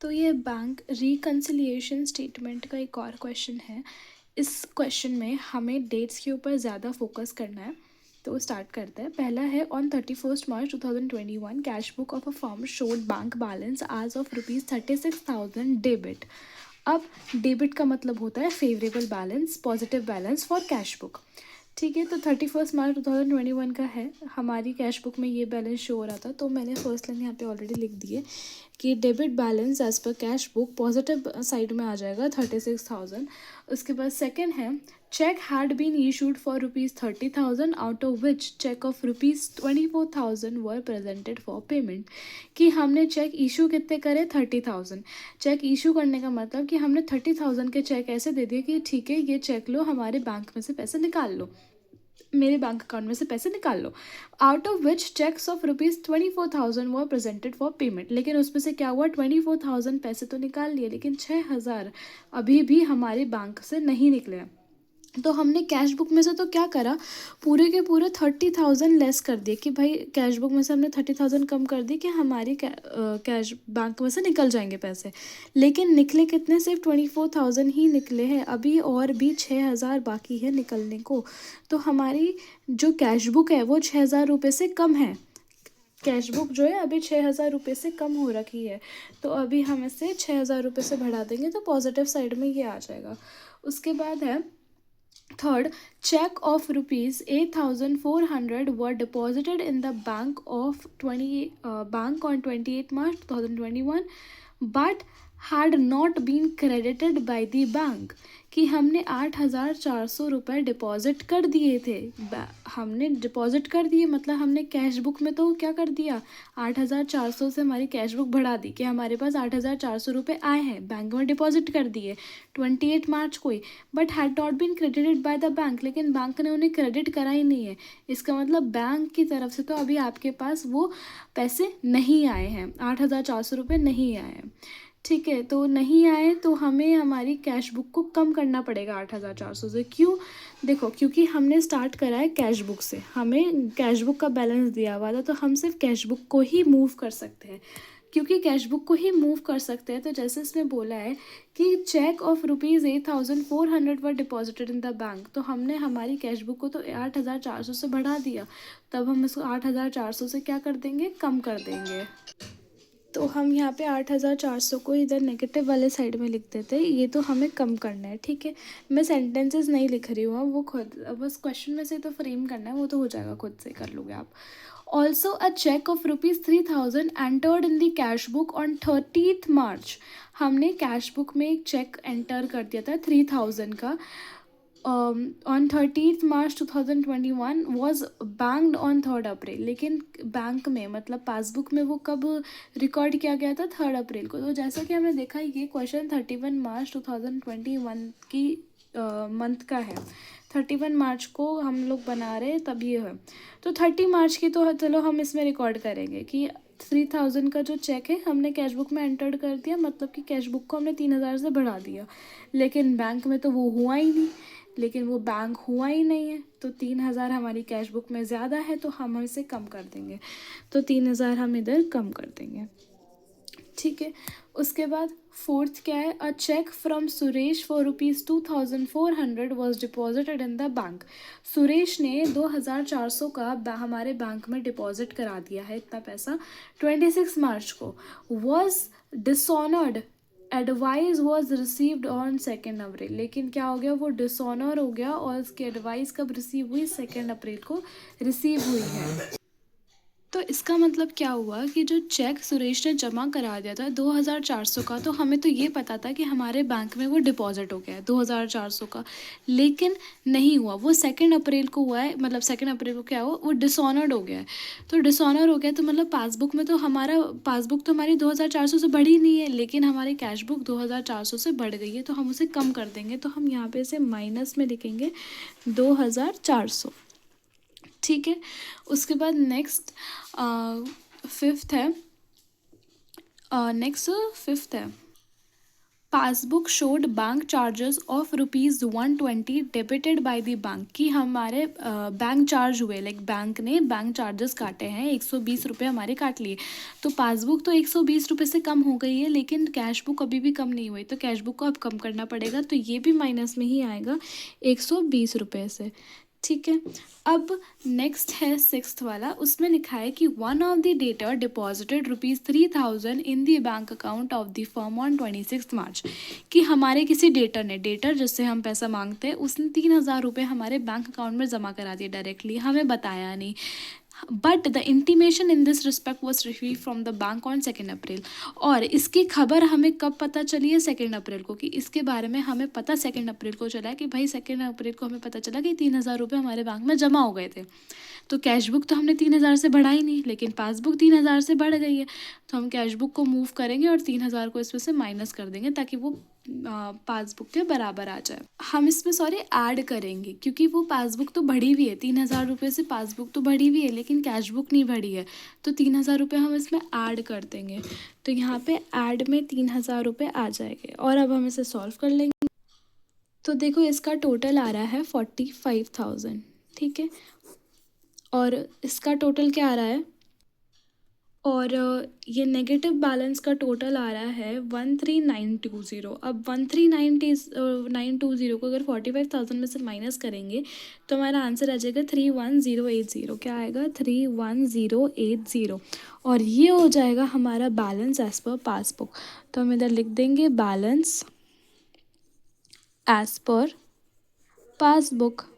तो ये bank reconciliation statement का एक और क्वेश्चन है। इस क्वेश्चन में हमें डेट्स के ऊपर ज़्यादा फोकस करना है। तो स्टार्ट करते हैं। पहला है, on 31 March 2021 cash book of a firm showed bank balance आज ऑफ ₹36,000 डेबिट। अब डेबिट का मतलब होता है favourable balance, positive balance for cash book. ठीक है, तो 31 मार्च 2021 का है, हमारी कैश बुक में ये बैलेंस शो हो रहा था। तो मैंने फर्स्ट लाइन यहाँ पे ऑलरेडी लिख दी है कि debit balance as per cash book positive side में आ जाएगा 36,000। उसके बाद सेकंड है, cheque had been issued for ₹30,000 out of which cheque of ₹24,000 were presented for payment. कि हमने चेक इशू कितने करे, 30,000। चेक इशू करने का मतलब कि हमने 30,000 के चेक ऐसे दे दिए कि ठीक है ये चेक लो, हमारे बैंक में से पैसे निकाल लो, मेरे बैंक अकाउंट में से पैसे निकाल लो। Out of which cheques of ₹24,000 were presented for payment. लेकिन उसमें से क्या हुआ, 24,000 पैसे तो निकाल लिए, लेकिन 6,000 अभी भी हमारे बैंक से नहीं निकले हैं। तो हमने कैश बुक में से तो क्या करा, पूरे के पूरे 30,000 लेस कर दिए कि भाई कैश बुक में से हमने 30,000 कम कर दी कि हमारी कैश बैंक में से निकल जाएंगे पैसे। लेकिन निकले कितने, सिर्फ 24,000 ही निकले हैं, अभी और भी 6,000 बाकी है निकलने को। तो हमारी जो कैश बुक है वो 6,000 रुपये से कम है। कैश बुक जो है अभी 6,000 रुपये से कम हो रखी है। तो अभी हम इसे 6,000 रुपये से बढ़ा देंगे तो पॉजिटिव साइड में ये आ जाएगा। उसके बाद है third, check of ₹8,400 were deposited in the bank on 28 March 2021 but had not been credited by the bank। कि हमने 8,400 रुपये डिपॉजिट कर दिए थे। हमने डिपॉजिट कर दिए मतलब हमने कैश बुक में तो क्या कर दिया, 8,400 से हमारी कैश बुक बढ़ा दी कि हमारे पास 8,400 रुपये आए हैं, बैंक में डिपॉजिट कर दिए 28 मार्च को ही। But had not been credited by the bank, लेकिन बैंक ने उन्हें क्रेडिट करा ही नहीं है। इसका मतलब बैंक की तरफ से तो अभी आपके पास वो पैसे नहीं आए हैं, 8,400 रुपये नहीं आए हैं। ठीक है, तो नहीं आए तो हमें हमारी कैश बुक को कम करना पड़ेगा 8,400 से। क्यों, देखो क्योंकि हमने स्टार्ट करा है कैश बुक से, हमें कैश बुक का बैलेंस दिया हुआ था तो हम सिर्फ कैश बुक को ही मूव कर सकते हैं। क्योंकि कैश बुक को ही मूव कर सकते हैं तो जैसे इसमें बोला है कि cheque of ₹8,400 were deposited in the bank, तो हमने हमारी कैश बुक को तो 8,400 से बढ़ा दिया, तब हम इसको 8,400 से क्या कर देंगे, कम कर देंगे। तो हम यहाँ पे 8,400 को इधर नेगेटिव वाले साइड में लिख देते हैं, ये तो हमें कम करना है। ठीक है, मैं सेंटेंसेस नहीं लिख रही हूँ, वो खुद बस क्वेश्चन में से तो फ्रेम करना है, वो तो हो जाएगा, खुद से कर लोगे आप। Also a cheque of ₹3,000 entered in the cash book on 30 March. हमने कैश बुक में एक चेक एंटर कर दिया था 3,000 का on 30 March 2021 was banked on 3 अप्रैल। लेकिन बैंक में मतलब पासबुक में वो कब रिकॉर्ड किया गया था, 3 अप्रैल को। तो जैसा कि हमने देखा ये क्वेश्चन 31 मार्च 2021 की मंथ का है, 31 मार्च को हम लोग बना रहे तब ये है। तो 30 मार्च की तो चलो हम इसमें रिकॉर्ड करेंगे कि 3,000 का जो चेक है हमने कैश बुक में एंटर्ड कर दिया, मतलब कि कैश बुक को हमने 3,000 से बढ़ा दिया। लेकिन बैंक में तो वो हुआ ही नहीं, लेकिन वो बैंक हुआ ही नहीं है, तो 3,000 हमारी कैश बुक में ज़्यादा है तो हम इसे कम कर देंगे। तो 3,000 हम इधर कम कर देंगे। ठीक है, उसके बाद फोर्थ क्या है, a cheque from Suresh for ₹2,400 was deposited in the bank. Suresh ने 2,400 का हमारे बैंक में डिपॉजिट करा दिया है, इतना पैसा 26 मार्च को। Was dishonoured advice was received on 2 अप्रैल। लेकिन क्या हो गया, वो डिसऑनर हो गया और उसकी एडवाइस कब रिसीव हुई, 2 अप्रैल को रिसीव हुई है। तो इसका मतलब क्या हुआ कि जो चेक सुरेश ने जमा करा दिया था 2,400 का, तो हमें तो ये पता था कि हमारे बैंक में वो डिपॉजिट हो गया है 2,400 का, लेकिन नहीं हुआ, वो 2 अप्रैल को हुआ है। मतलब 2 अप्रैल को क्या हुआ, वो डिसऑनर्ड हो गया है। तो डिसऑनर हो गया तो मतलब पासबुक में तो पासबुक तो हमारी 2,400 से बढ़ी नहीं है, लेकिन हमारी कैश बुक 2,400 से बढ़ गई है, तो हम उसे कम कर देंगे। तो हम यहाँ पे इसे माइनस में लिखेंगे 2,400। ठीक है, उसके बाद नेक्स्ट फिफ्थ है, passbook showed bank charges of ₹120 debited bye the bank, कि हमारे बैंक चार्ज हुए, लाइक बैंक ने बैंक चार्जेस काटे हैं, 120 रुपये हमारे काट लिए। तो पासबुक तो 120 रुपये से कम हो गई है, लेकिन कैश बुक अभी भी कम नहीं हुई, तो कैश बुक को अब कम करना पड़ेगा, तो ये भी माइनस में ही आएगा 120 रुपये से। ठीक है। अब नेक्स्ट है सिक्स्थ वाला, उसमें लिखा है कि one of the debtor deposited ₹3000 in the bank account of the firm on 26 मार्च, कि हमारे किसी डेटर ने, डेटर जिससे हम पैसा मांगते हैं, उसने 3000 रुपये हमारे बैंक अकाउंट में जमा करा दिए डायरेक्टली, हमें बताया नहीं। But the intimation in this respect was receive from the bank on 2 अप्रैल, और इसकी खबर हमें कब पता चली है? 2 अप्रैल को, कि इसके बारे में हमें पता 2 अप्रैल को चला है कि भाई 2 अप्रैल को हमें पता चला कि 3000 रुपये हमारे बैंक में जमा हो गए थे। तो कैश बुक तो हमने 3000 से बढ़ा ही नहीं, लेकिन पासबुक 3000 से बढ़ गई है, तो हम कैश बुक को मूव करेंगे और 3000 को इसमें से माइनस कर देंगे, ताकि वो पासबुक के बराबर आ जाए। हम इसमें ऐड करेंगे, क्योंकि वो पासबुक तो बढ़ी हुई है, 3000 रुपये से पासबुक तो बढ़ी हुई है, लेकिन कैश बुक नहीं बढ़ी है, तो 3000 रुपये हम इसमें ऐड कर देंगे। तो यहाँ पे ऐड में 3000 रुपये आ जाएंगे, और अब हम इसे सॉल्व कर लेंगे। तो देखो, इसका टोटल आ रहा है 45,000, ठीक है, और इसका टोटल क्या आ रहा है, और ये नेगेटिव बैलेंस का टोटल आ रहा है 13920। अब 13920 को अगर 45,000 में से माइनस करेंगे, तो हमारा आंसर आ जाएगा 31080। क्या आएगा? 31080, और ये हो जाएगा हमारा बैलेंस एज पर पासबुक। तो हम इधर लिख देंगे बैलेंस एज पर पासबुक।